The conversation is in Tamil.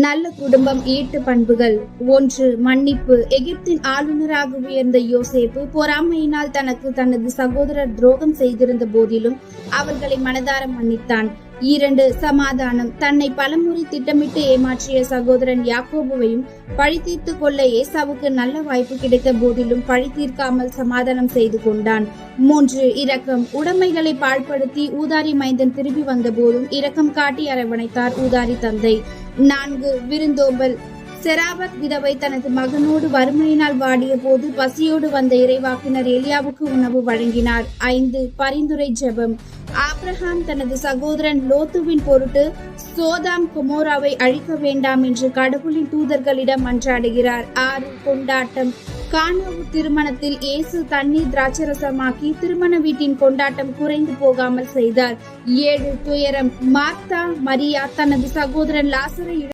நல்ல குடும்பம் ஈட்டு பண்புகள். 1. மன்னிப்பு. எகிப்தின் ஆளுநராக உயர்ந்த யோசேப்பு பொறாமையினால் தனக்கு தனது சகோதரர் துரோகம் செய்திருந்த போதிலும் அவர்களை மனதார மன்னித்தான். 2. சமாதானம். தன்னை பலமுறை திட்டமிட்டு ஏமாற்றிய சகோதரன் யாக்கோபுவையும் பழி தீர்த்து கொள்ள ஏசாவுக்கு நல்ல வாய்ப்பு கிடைத்த போதிலும் பழி தீர்க்காமல் சமாதானம் செய்து கொண்டான். 3. இரக்கம். உடைமைகளை பாழ்படுத்தி ஊதாரி மைந்தன் திரும்பி வந்த போதும் இரக்கம் காட்டி அரவணைத்தார் ஊதாரி தந்தை. 4. விருந்தோம்பல். செராபத் விதவை தனது மகனோடு வறுமையினால் வாடிய போது பசியோடு வந்த இறைவாக்கினர் எலியாவுக்கு உணவு வழங்கினார். 5. பரிந்துரை ஜெபம். ஆபிரகாம் தனது சகோதரன் லோத்துவின் பொருட்டு சோதாம் கொமோராவை அழிக்க வேண்டாம் என்று கடவுளின் தூதர்களிடம் மன்றாடுகிறார். 6. கொண்டாட்டம். கானாவு திருமணத்தில் இயேசு தண்ணீர் திராட்சரசமாக்கி திருமண வீட்டின் கொண்டாட்டம் குறைந்து போகாமல் செய்தார். 7. துயரம். மார்த்தா மரியா தனது சகோதரன் லாசரை